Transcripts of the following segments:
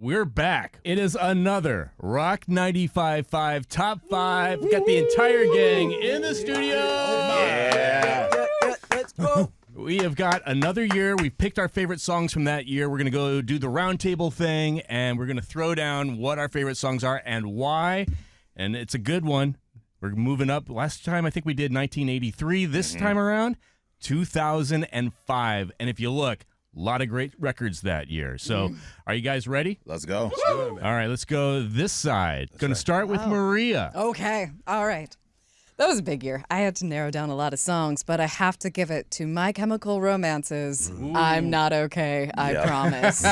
We're back. It is another Rock 95.5 Top 5. We got the entire gang in the studio. Yeah. Let's go. We have got another year. We've picked our favorite songs from that year. We're going to go do the roundtable thing, and we're going to throw down what our favorite songs are and why. And it's a good one. We're moving up. Last time, I think we did 1983. This time around, 2005. And if you look, a lot of great records that year. So are you guys ready? Let's go. All right, let's go this side. Going to start with Maria. Okay. All right. That was a big year. I had to narrow down a lot of songs, but I have to give it to My Chemical Romance's I'm Not Okay, I Promise.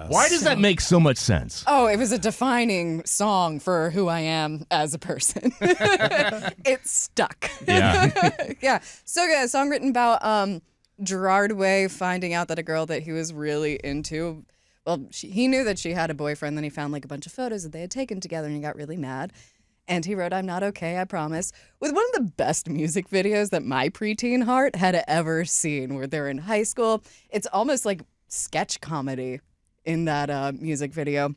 Why does that make so much sense? Oh, it was a defining song for who I am as a person. It stuck. Yeah. Yeah. So good. A song written about Gerard Way finding out that a girl that he was really into, well, he knew that she had a boyfriend, then he found like a bunch of photos that they had taken together and he got really mad. And he wrote, I'm Not Okay, I Promise, with one of the best music videos that my preteen heart had ever seen, where they're in high school. It's almost like sketch comedy in that music video.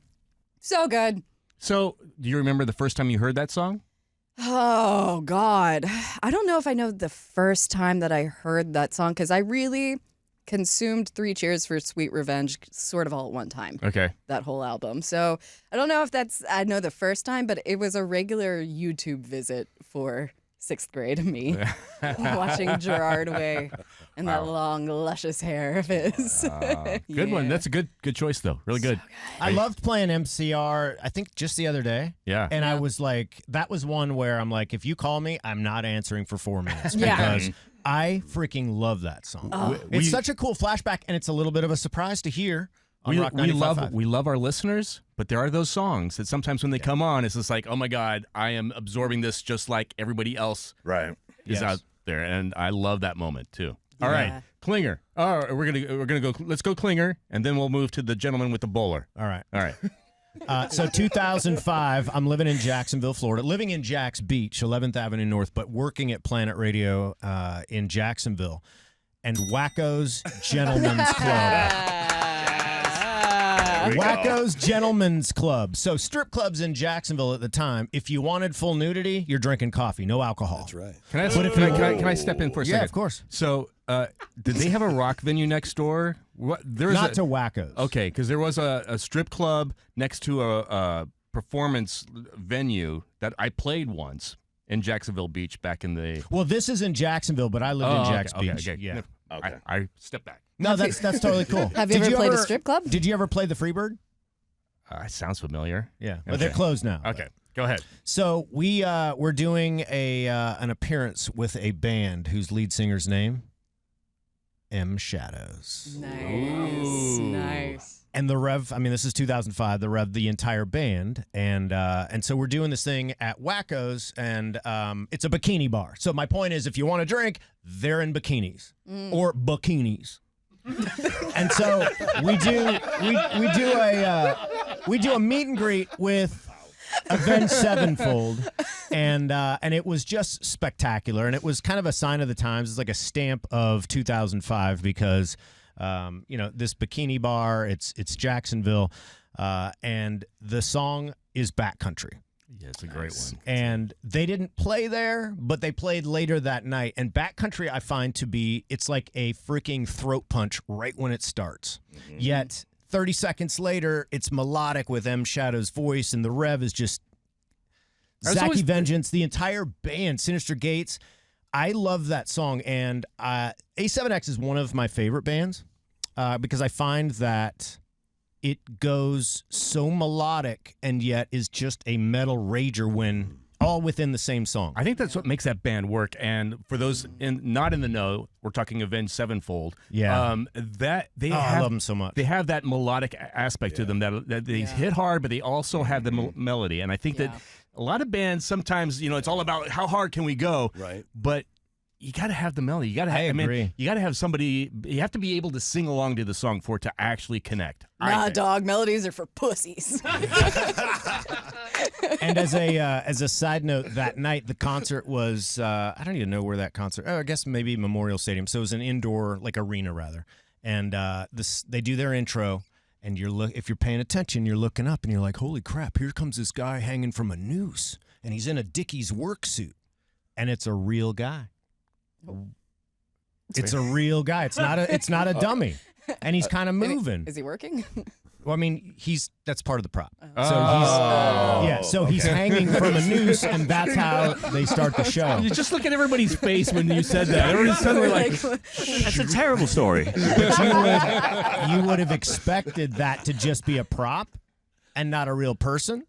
So good. So, do you remember the first time you heard that song? Oh, God. I don't know if I know the first time that I heard that song, because I really consumed Three Cheers for Sweet Revenge sort of all at one time. Okay. That whole album. So I don't know if I know the first time, but it was a regular YouTube visit for sixth grade me, watching Gerard Way and that long, luscious hair of his. Good one. That's a good choice, though. Really good. I loved playing MCR, I think just the other day. Yeah. And I was like, that was one where I'm like, if you call me, I'm not answering for 4 minutes. Yeah. Because I freaking love that song. It's such a cool flashback, and it's a little bit of a surprise to hear on Rock 95.5. We love our listeners, but there are those songs that sometimes when they come on, it's just like, oh my God, I am absorbing this just like everybody else Right. is out there, and I love that moment too. All right, Klinger. Oh, we're gonna go. Let's go Klinger, and then we'll move to the gentleman with the bowler. All right. All right. So 2005, I'm living in Jacksonville, Florida, living in Jax Beach, 11th Avenue North, but working at Planet Radio in Jacksonville. And Wacko's Gentlemen's Club. Wacko's Gentlemen's Club. So strip clubs in Jacksonville at the time, if you wanted full nudity, you're drinking coffee, no alcohol. That's right. Can I step in for a second? Yeah, of course. So, did they have a rock venue next door? Not to Wacko's. Okay, because there was a strip club next to a performance venue that I played once in Jacksonville Beach back in the... Well, this is in Jacksonville, but I lived in Jax Beach. Okay. Yeah. Okay. I step back. No, that's totally cool. Have you ever played a strip club? Did you ever play the Freebird? Sounds familiar. Yeah, but they're closed now. Okay, go ahead. So we're doing an appearance with a band whose lead singer's name, M Shadows. Nice. And the Rev, I mean, this is 2005, the Rev, the entire band. And so we're doing this thing at Wacko's, and it's a bikini bar. So my point is, if you want to drink, they're in bikinis or bikinis. And so we do a meet and greet with Avenged Sevenfold, and it was just spectacular, and it was kind of a sign of the times. It's like a stamp of 2005 because this bikini bar, it's Jacksonville, and the song is Backcountry. Yeah, it's a great one. And they didn't play there, but they played later that night. And Backcountry, I find to be, it's like a freaking throat punch right when it starts. Yet 30 seconds later, it's melodic with M Shadow's voice, and the Rev is just Zachy Vengeance, the entire band, Sinister Gates. I love that song, and A7X is one of my favorite bands because I find that it goes so melodic and yet is just a metal rager when all within the same song. I think that's what makes that band work. And for those not in the know, we're talking Avenged Sevenfold. Yeah. I love them so much. They have that melodic aspect to them that they hit hard, but they also have the melody. And I think that a lot of bands sometimes, it's all about how hard can we go. Right. But you got to have the melody. You got to have. You got to have somebody. You have to be able to sing along to the song for it to actually connect. Nah, dog. Melodies are for pussies. And as a side note, that night the concert was I don't even know where that concert. I guess maybe Memorial Stadium. So it was an indoor, like arena rather. And they do their intro, and if you're paying attention, you're looking up and you're like, holy crap, here comes this guy hanging from a noose, and he's in a Dickies work suit, and it's a real guy. It's a real guy. It's not a dummy, and he's kind of moving. Is he working? Well, I mean, that's part of the prop. So he's hanging from a noose, and that's how they start the show. You just look at everybody's face when you said that. Everybody's suddenly like, That's a terrible story. But you would have expected that to just be a prop and not a real person.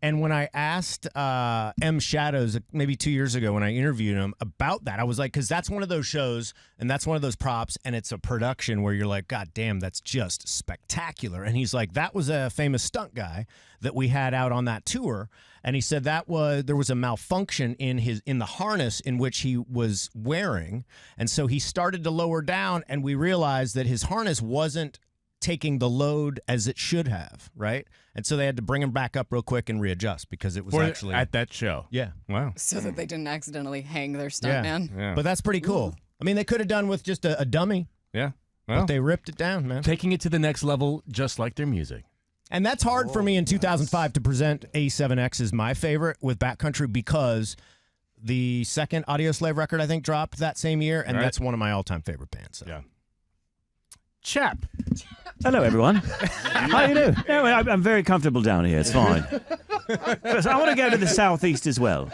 And when I asked M. Shadows maybe 2 years ago when I interviewed him about that, I was like, because that's one of those shows and that's one of those props and it's a production where you're like, God damn, that's just spectacular. And he's like, that was a famous stunt guy that we had out on that tour. And he said there was a malfunction in the harness in which he was wearing. And so he started to lower down and we realized that his harness wasn't taking the load as it should have, right? And so they had to bring him back up real quick and readjust because it was actually at that show. Yeah. Wow. So that they didn't accidentally hang their stuntman. Yeah. But that's pretty cool. I mean, they could have done with just a dummy, Yeah. Well, but they ripped it down, man. taking it to the next level, just like their music. And that's hard for me in 2005 to present A7X as my favorite with Backcountry because the second Audioslave record, I think, dropped that same year, and Right. that's one of my all-time favorite bands. So. Yeah. Chap. Hello, everyone. How you doing? No, I'm very comfortable down here. It's fine. But I want to go to the southeast as well.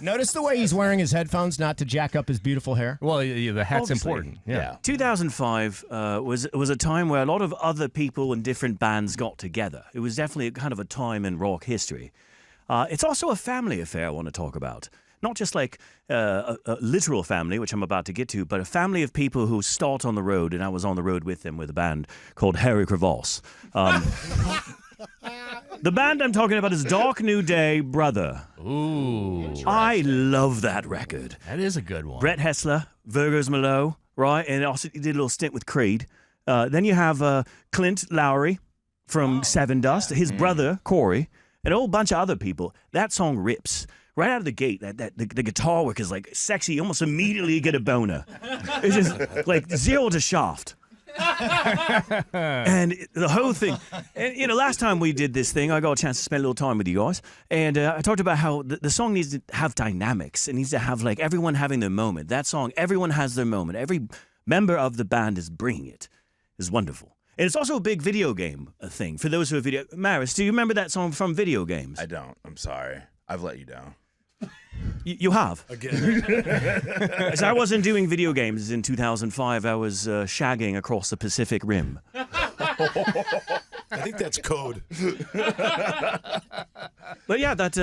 Notice the way he's wearing his headphones not to jack up his beautiful hair. Well, yeah, the hat's Obviously. important. Yeah. 2005 was a time where a lot of other people and different bands got together. It was definitely kind of a time in rock history. It's also a family affair I want to talk about. Not just like a literal family, which I'm about to get to, but a family of people who start on the road, and I was on the road with them with a band called Harry Crevasse. The band I'm talking about is Dark New Day Brother. Ooh. I love that record. That is a good one. Brett Hessler, Virgos Malo, right? And also he did a little stint with Creed. Then you have Clint Lowry from Seven Dust, his brother, Corey, and a whole bunch of other people. That song rips. Right out of the gate, the guitar work is like sexy. You almost immediately get a boner. It's just like zero to shaft. And the whole thing. And, last time we did this thing, I got a chance to spend a little time with you guys. And I talked about how the song needs to have dynamics. It needs to have like everyone having their moment. That song, everyone has their moment. Every member of the band is bringing it. It's wonderful. And it's also a big video game thing. For those who are video... Maris, do you remember that song from video games? I don't. I'm sorry. I've let you down. You have? Again. As I wasn't doing video games in 2005, I was shagging across the Pacific Rim. I think that's code. But yeah, that's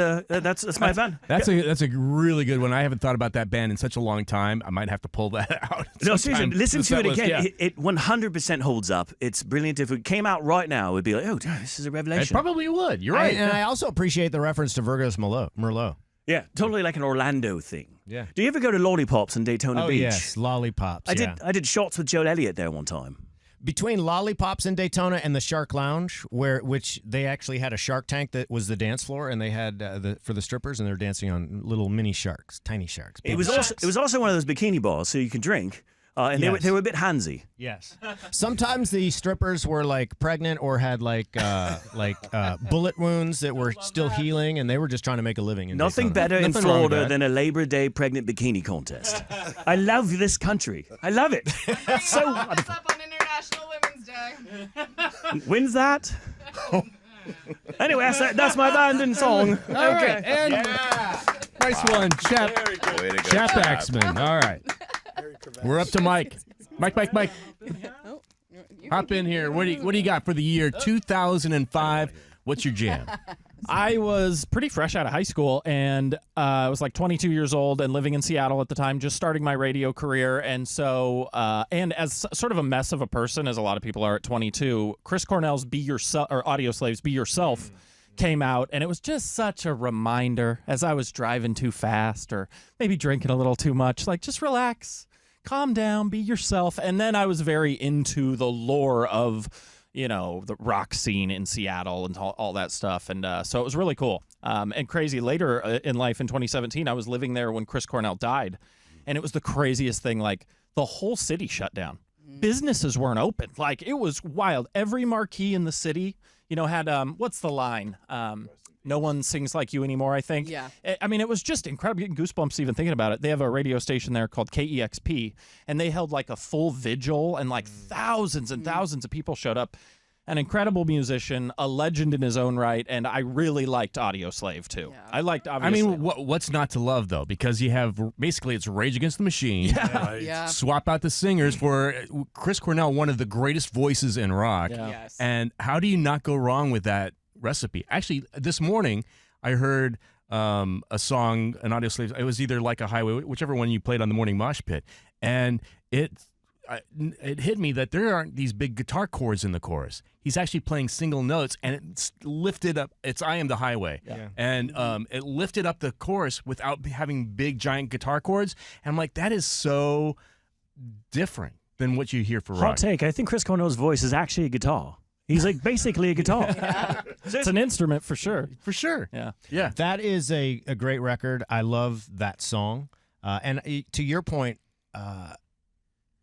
my band. That's a really good one. I haven't thought about that band in such a long time. I might have to pull that out. No, seriously, listen to it again. Yeah. It 100% holds up. It's brilliant. If it came out right now, it'd be like, oh, this is a It revelation. probably would. You're right. And I also appreciate the reference to Virgos Merlot. Yeah, totally like an Orlando thing. Yeah. Do you ever go to Lollipops in Daytona Beach? Yes, Lollipops. I did shots with Joel Elliott there one time. Between Lollipops in Daytona and the Shark Lounge, which they actually had a shark tank that was the dance floor, and they had for the strippers, and they're dancing on little mini sharks, tiny sharks. It was also one of those bikini bars, so you can drink. And Yes. they were a bit handsy. Yes. Sometimes the strippers were like pregnant or had like bullet wounds that were still healing, and they were just trying to make a living. Nothing better in Nothing wrong with Florida that. than a Labor Day pregnant bikini contest. I love this country. I love it. So wonderful. up on International Women's Day. When's that? Anyway, that's my band and song. Okay. And nice one, Chap. Way to go. Chap Axman. All right. We're up to Mike. Mike. Hop in here. What do you got for the year 2005? What's your jam? I was pretty fresh out of high school, and I was like 22 years old and living in Seattle at the time, just starting my radio career. And so, and as sort of a mess of a person, as a lot of people are at 22, Chris Cornell's "Be Yourself" or Audioslave's "Be Yourself" came out, and it was just such a reminder as I was driving too fast or maybe drinking a little too much, like just relax, calm down, be yourself. And then I was very into the lore of, the rock scene in Seattle and all that stuff. And so it was really cool. And crazy, later in life in 2017, I was living there when Chris Cornell died. And it was the craziest thing. Like, the whole city shut down. businesses weren't open. Like, it was wild. Every marquee in the city, had what's the line? No one sings like you anymore, I think. Yeah. I mean, it was just incredible. Getting goosebumps even thinking about it. They have a radio station there called KEXP, and they held like a full vigil, and like thousands and thousands of people showed up. An incredible musician, a legend in his own right, and I really liked Audioslave too. Yeah. I liked I Audioslave. mean, what's not to love though? Because you have basically it's Rage Against the Machine. Right. Yeah. Swap out the singers for Chris Cornell, one of the greatest voices in rock. Yeah. Yes. And how do you not go wrong with that recipe? Actually, this morning I heard a song, an Audioslave. It was either Like a Highway, whichever one you played on the morning mosh pit, and it hit me that there aren't these big guitar chords in the chorus. He's actually playing single notes, and it's lifted up. It's "I Am the Highway," and it lifted up the chorus without having big giant guitar chords. And I'm like, that is so different than what you hear for rock. Hot take. I think Chris Cornell's voice is actually a guitar. He's like basically a guitar. it's an instrument for sure. For sure. Yeah. Yeah. That is a great record. I love that song. And to your point,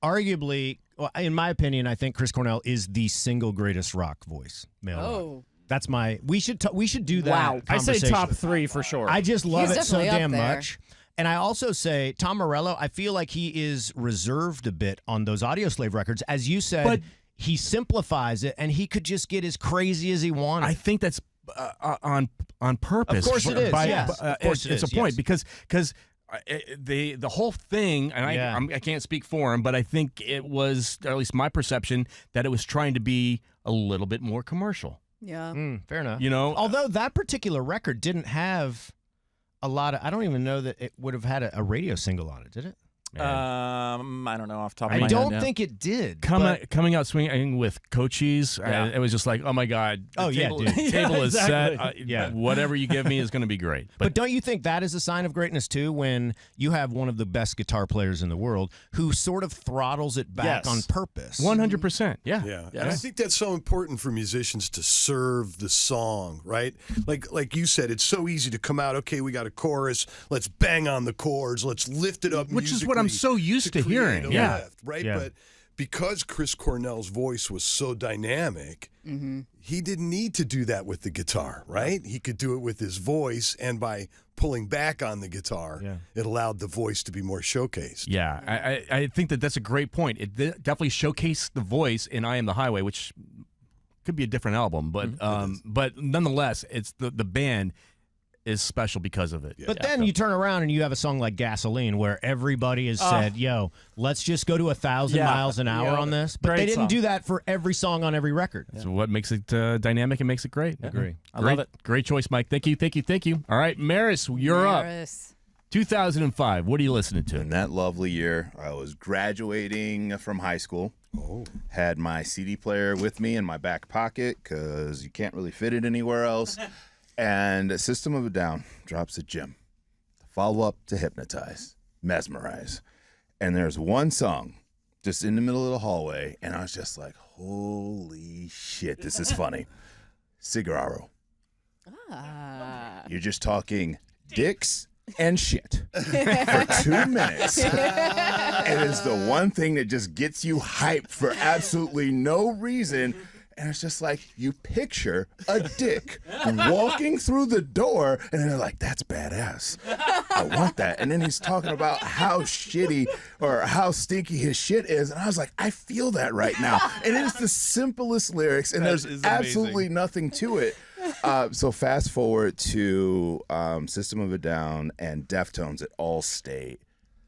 arguably, well, in my opinion, I think Chris Cornell is the single greatest rock voice. Male rock. Oh. That's my. We should do that. Wow. I say conversation. top 3 for sure. I just love He's it so definitely up damn there. much. And I also say Tom Morello, I feel like he is reserved a bit on those Audioslave records. As you said, But- he simplifies it, and he could just get as crazy as he wanted. I think that's on purpose. Of course it is, yes. Of course it it's is, a point yes. because the whole thing, and Yeah. I can't speak for him, but I think it was, or at least my perception, that it was trying to be a little bit more commercial. Yeah. Fair enough. You know, Although that particular record didn't have a lot of, I don't even know that it would have had a radio single on it, did it? I don't know off the top of I my don't head. think it did. coming out swinging with Cochise, Yeah. it was just like, oh my god, the Oh, yeah, table, dude. table is Exactly. set. Yeah. Whatever you give me is going to be great. But don't you think that is a sign of greatness too, when you have one of the best guitar players in the world who sort of throttles it back Yes. on purpose? 100%, yeah. Yeah. Yeah. And I think that's so important for musicians to serve the song, right? Like you said, it's so easy to come out, okay, we got a chorus, let's bang on the chords, let's lift it up Which is what I'm musically so used to create hearing. a Yeah. lift, right? Yeah. But because Chris Cornell's voice was so dynamic, he didn't need to do that with the guitar, right? He could do it with his voice, and by pulling back on the guitar, it allowed the voice to be more showcased. Yeah, I think that's a great point. It definitely showcased the voice in "I Am the Highway," which could be a different album, but nonetheless, it's the band is special because of it. But then you turn around and you have a song like Gasoline where everybody has said, yo, let's just go to 1,000 Yeah. miles an hour Yeah. on this. But Great they didn't song. do that for every song on every record. So what makes it dynamic and makes it great. Agree. I love it. Great choice, Mike. Thank you. All right, Maris, you're up. Maris. 2005. What are you listening to? Mm. In that lovely year, I was graduating from high school. Had my CD player with me in my back pocket because you can't really fit it anywhere else. And System of a Down drops a gem. Follow up to Hypnotize, Mesmerize. And there's one song just in the middle of the hallway, and I was just like, holy shit, this is funny. Cigararo. You're just talking dicks and shit for 2 minutes. It is the one thing that just gets you hyped for absolutely no reason. And it's just like you picture a dick walking through the door, and they're like, that's badass. I want that. And then he's talking about how shitty or how stinky his shit is. And I was like, I feel that right now. And it is the simplest lyrics, and there's absolutely nothing to it. So fast forward to System of a Down and Deftones at Allstate.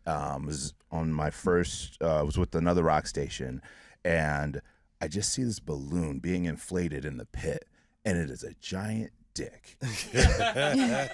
Was on my first, was with another rock station, and I just see this balloon being inflated in the pit, and it is a giant dick.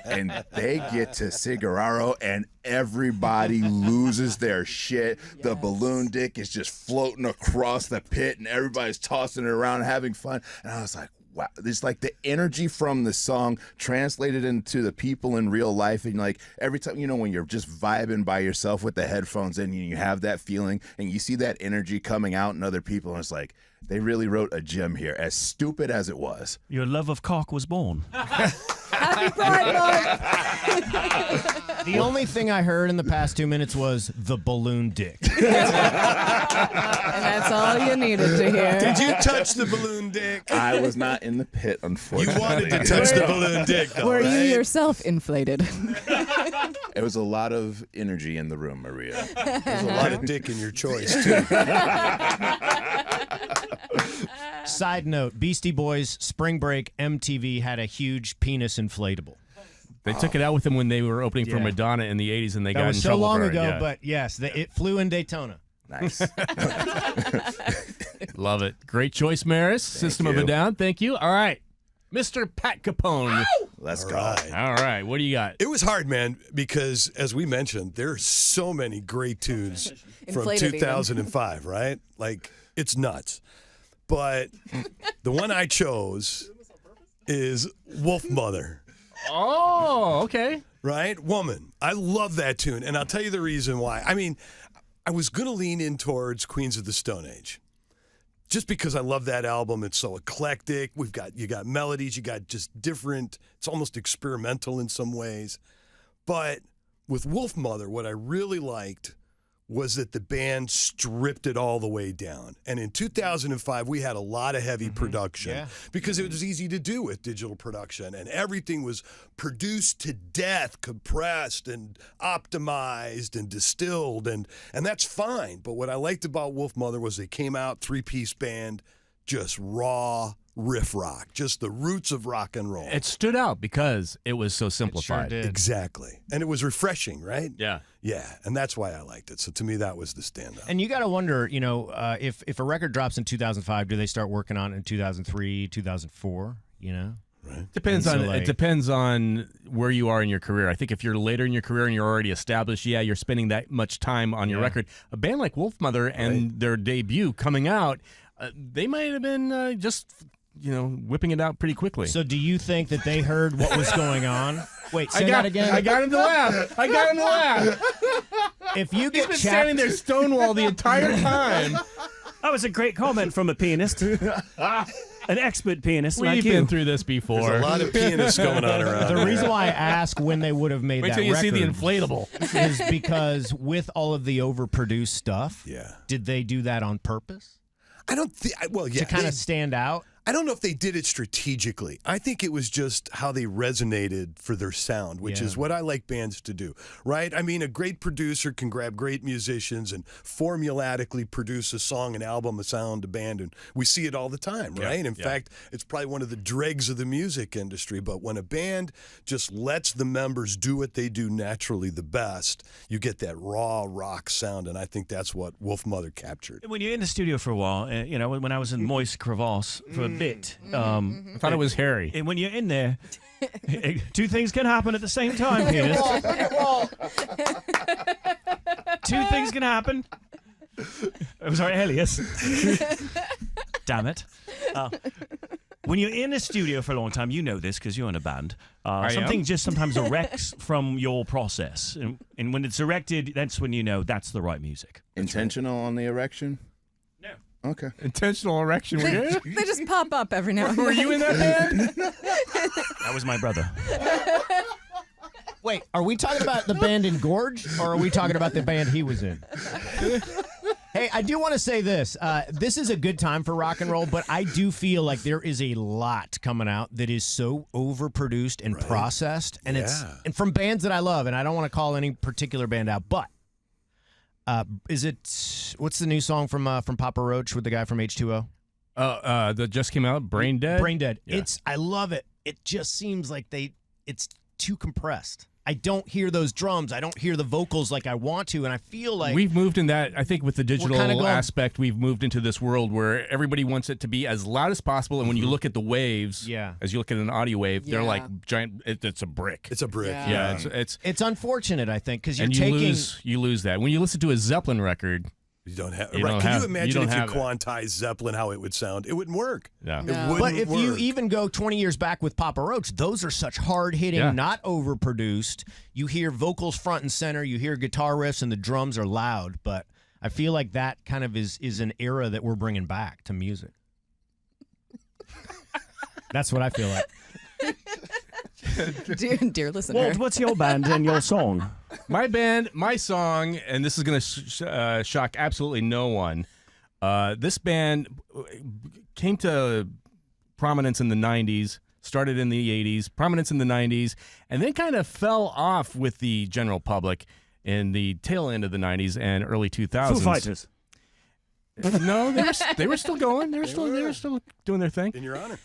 And they get to Cigararo, and everybody loses their shit. The balloon dick is just floating across the pit, and everybody's tossing it around and having fun. And I was like, wow, there's like the energy from the song translated into the people in real life. And like every time, you know, when you're just vibing by yourself with the headphones in, and you have that feeling and you see that energy coming out in other people, and it's like, they really wrote a gem here, as stupid as it was. Your love of cock was born. Happy Pride Month. The only thing I heard in the past 2 minutes was the balloon dick. And that's all you needed to hear. Did you touch the balloon dick? I was not in the pit, You unfortunately. wanted to touch the balloon dick, though, Were you right? yourself inflated? It was a lot of energy in the room, Maria. There's a lot of dick in your choice, too. Side note, Beastie Boys, Spring Break, MTV had a huge penis inflatable. They took it out with them when they were opening for Yeah. Madonna in the 80s, and they That got was in so trouble long for ago, it. Yeah. but yes, it flew in Daytona. Nice. Love it. Great choice, Maris. System of a you. Down. Thank you. All right. Mr. Pat Capone. Let's All go. right. All right. What do you got? It was hard, man, because as we mentioned, there are so many great tunes from Inflated even. 2005, right? Like, it's nuts. But the one I chose is Wolf Mother, Oh, okay. right? Woman. I love that tune, and I'll tell you the reason why. I mean, I was going to lean in towards Queens of the Stone Age. Just because I love that album, it's so eclectic. You got melodies, you got just different. It's almost experimental in some ways. But with Wolf Mother, what I really liked was that the band stripped it all the way down. And in 2005, we had a lot of heavy production because it was easy to do with digital production, and everything was produced to death, compressed and optimized and distilled, and that's fine. But what I liked about Wolf Mother was they came out, 3-piece band, just raw riff rock, just the roots of rock and roll. It stood out because it was so simplified. did. Exactly. And it was refreshing, right? Yeah. Yeah, and that's why I liked it. So to me, that was the standout. And you got to wonder, if a record drops in 2005, do they start working on it in 2003, 2004? Depends And on so, it depends on where you are in your career. I think if you're later in your career and you're already established, you're spending that much time on your record. A band like Wolf Mother and their debut coming out, they might have been just whipping it out pretty quickly. So do you think that they heard what was going on? Wait, say I that again. got him to laugh. I got him to laugh. If you He's get been chapped, standing there stonewall the entire time. That was a great comment from a pianist, an expert pianist like We've you. been through this before. There's a lot of pianists going on around. the here. reason why I ask when they would have made Wait that till you see the record inflatable. is because with all of the overproduced stuff, Yeah. did they do that on purpose I don't think. Well, yeah. to kind they- of stand out? I don't know if they did it strategically. I think it was just how they resonated for their sound, which Yeah. is what I like bands to do, right? I mean, a great producer can grab great musicians and formulatically produce a song, an album, a sound, a band, and we see it all the time, right? In fact, it's probably one of the dregs of the music industry. But when a band just lets the members do what they do naturally the best, you get that raw rock sound, and I think that's what Wolf Mother captured. When you're in the studio for a while, when I was in Moist Crevasse for a bit, I thought it was Harry. and when you're in there, two things can happen at the same time, pianist. Two things can happen. I'm sorry, Elias. Damn it. When you're in a studio for a long time, you know this because you're in a band. Something just sometimes erects from your process. And when it's erected, that's when you know that's the right music. Intentional on the erection? No. Okay. Intentional erection. They just pop up every now and then. Were you in that band? That was my brother. Wait, are we talking about the band in Gorge, or are we talking about the band he was in? Hey, I do want to say this. This is a good time for rock and roll, but I do feel like there is a lot coming out that is so overproduced and processed, and and from bands that I love, and I don't want to call any particular band out, but what's the new song from Papa Roach with the guy from H2O? That just came out. Brain Dead. Brain Dead. Yeah. I love it. It just seems like it's too compressed. I don't hear those drums. I don't hear the vocals like I want to, and I feel like We've moved in that, I think with the digital kinda going- aspect, we've moved into this world where everybody wants it to be as loud as possible. And when you look at the waves, as you look at an audio wave, they're Yeah. like giant, it's a brick. It's a brick. Yeah. It's it's unfortunate, I think, because you're and taking. you lose that. When you listen to a Zeppelin record, You don't have. You right. don't Can have- you you imagine don't if you have it. quantize Zeppelin, how it would sound? It wouldn't work. yeah. It No. wouldn't But if you work. even go 20 years back with Papa Roach, those are such hard hitting, Yeah. not overproduced. You hear vocals front and center, you hear guitar riffs, and the drums are loud. But I feel like that kind of is an era that we're bringing back to music. That's what I feel like. dear listener. Walt, what's your band and your song? My band, my song, and this is going to shock absolutely no one. This band came to prominence in the 90s, started in the 80s, prominence in the 90s, and then kind of fell off with the general public in the tail end of the 90s and early 2000s. Foo Fighters. No, they were still going. They were still doing their thing. In your honor.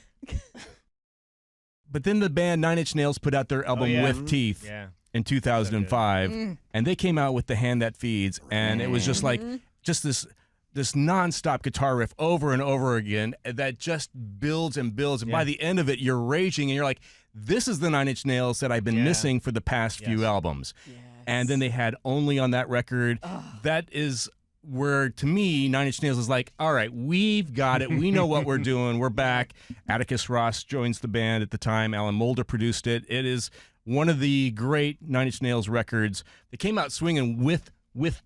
But then the band Nine Inch Nails put out their album With Teeth in 2005, and they came out with The Hand That Feeds, and it was just like this nonstop guitar riff over and over again that just builds and builds, and by the end of it, you're raging, and you're like, this is the Nine Inch Nails that I've been missing for the past few albums. Yes. And then they had Only on that record. That is where, to me, Nine Inch Nails is like, all right, we've got it. We know what we're doing. We're back. Atticus Ross joins the band at the time. Alan Moulder produced it. It is one of the great Nine Inch Nails records. They came out swinging with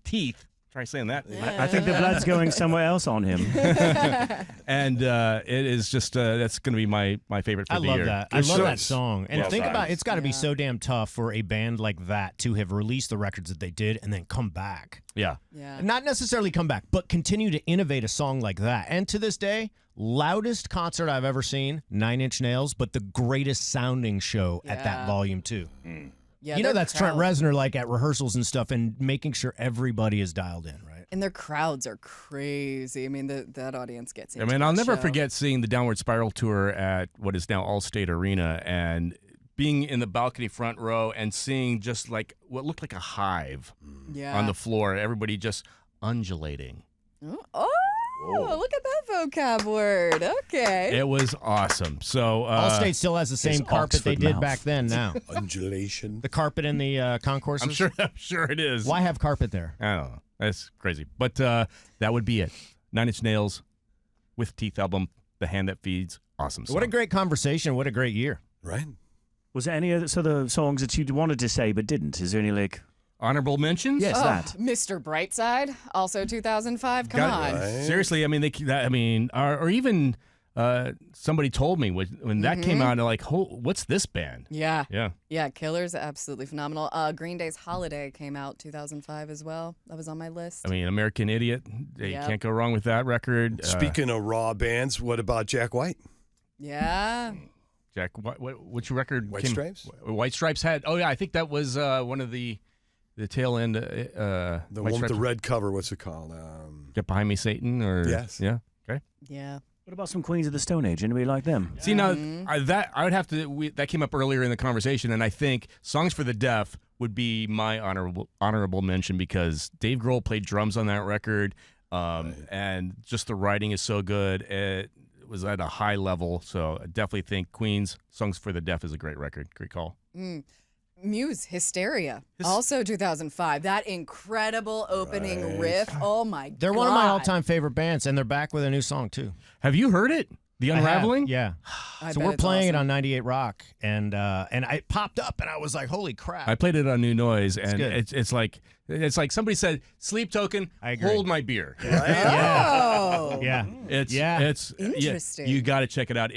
teeth. Try saying that. I think the blood's going somewhere else on him. And it is just, that's going to be my favorite for I the love year. that. I love that song. And Well think done. about it's got to be so damn tough for a band like that to have released the records that they did and then come back. Yeah. Yeah. Not necessarily come back, but continue to innovate a song like that. And to this day, loudest concert I've ever seen, Nine Inch Nails, but the greatest sounding show at that Yeah. volume too. Yeah, You know their that's Trent crowd- Reznor like at rehearsals and stuff and making sure everybody is dialed in, right? And their crowds are crazy. I mean, that audience gets I into mean, I'll that never show. forget seeing the Downward Spiral tour at what is now Allstate Arena and being in the balcony front row and seeing just like what looked like a hive Yeah. on the floor, everybody just undulating. Oh, look at that vocab word. Okay. It was awesome. So Allstate still has the same carpet they Oxford did mouth. back then now. Undulation. The carpet in the concourses? I'm sure it is. Why have carpet there? I don't know. That's crazy. But that would be it. Nine Inch Nails with Teeth album, The Hand That Feeds. Awesome song. What a great conversation. What a great year. Right? Was there any other songs that you wanted to say but didn't? Is there any like? Honorable mentions? Yes, Oh, that. Mr. Brightside, also 2005. Come on. Right. Seriously, I mean, or even somebody told me when that came out, they're like, what's this band? Yeah. Yeah. Yeah, Killer's absolutely phenomenal. Green Day's Holiday came out 2005 as well. That was on my list. I mean, American Idiot. You Yep. can't go wrong with that record. Speaking of raw bands, what about Jack White? Yeah. Jack, which record? White Stripes? White Stripes had. Oh yeah, I think that was one of the tail end. The White one with Stripes. the red cover, what's it called? Get Behind Me, Satan, or Yes. yeah. Okay. Yeah. What about some Queens of the Stone Age? Anybody like them? See now, I would have to. That came up earlier in the conversation, and I think Songs for the Deaf would be my honorable mention because Dave Grohl played drums on that record, and just the writing is so good. It was at a high level, so I definitely think Queen's Songs for the Deaf is a great record. Great call. Muse, Hysteria, also 2005. That incredible opening riff. Oh my god. They're one of my all-time favorite bands, and they're back with a new song, too. Have you heard it? The I have, Unraveling? Yeah. I So bet we're it's playing it awesome. on 98 Rock, and it popped up, and I was like, holy crap. I played it on New Noise, and good. it's like somebody said, "Sleep Token, I agree. hold my beer." Oh. Yeah. It's Interesting. you got to check it out.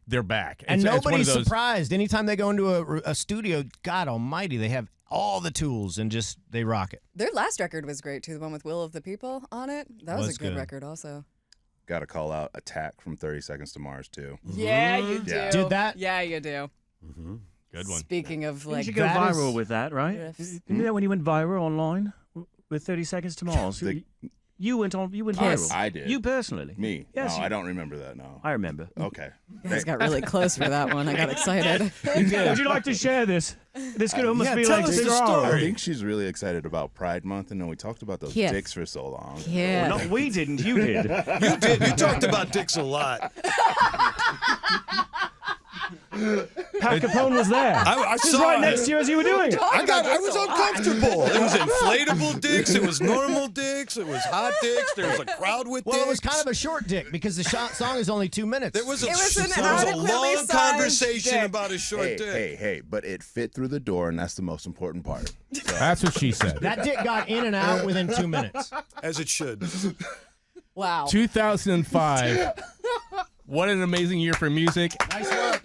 They're back, And it's one of nobody's those- surprised. Anytime they go into a studio, God almighty, they have all the tools and just they rock it. Their last record was great too, the one with Will of the People on it. That was Was a good good. record also. Got to call out Attack from 30 Seconds to Mars, too. Yeah, you do. Yeah. Did that? Yeah, you do. Good one. Speaking of Didn't like you go that viral is- with that, right? riffs. Didn't you know when you went viral online with 30 Seconds to Mars? The- You went viral. Yes. I did. You personally? Me? Yes. No, you- I don't remember that, no. I remember. Okay. You guys got really close for that one. I got excited. Would you like to share this? This could almost be tell like us the cigar. story. I think she's really excited about Pride Month, and then we taled about those Yes. dicks for so long. Yeah. No, we didn't. You did. You did. You talked about dicks a lot. Pat Capone was there. I He was saw right it. next to you as you were doing it. I was uncomfortable. It was inflatable dicks. It was normal dicks. It was hot dicks. There was a crowd with Well, dicks. it was kind of a short dick because the song is only 2 minutes. There was a, It was an there was a adequately long sized conversation dick. about a short dick. Hey, but it fit through the door, and that's the most important part. That's what she said. That dick got in and out within 2 minutes. As it should. Wow. 2005. What an amazing year for music. Nice work.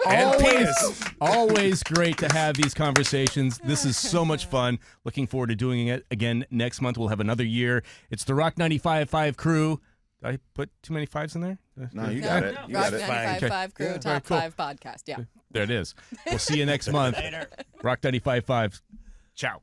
Always great to have these conversations. This is so much fun. Looking forward to doing it again next month. We'll have another year. It's the Rock 95.5 crew. Did I put too many fives in there? No, you got it. You Rock got it. 95.5 Crew, Top cool. 5 podcast. Yeah. There it is. We'll see you next month. Rock 95.5. Ciao.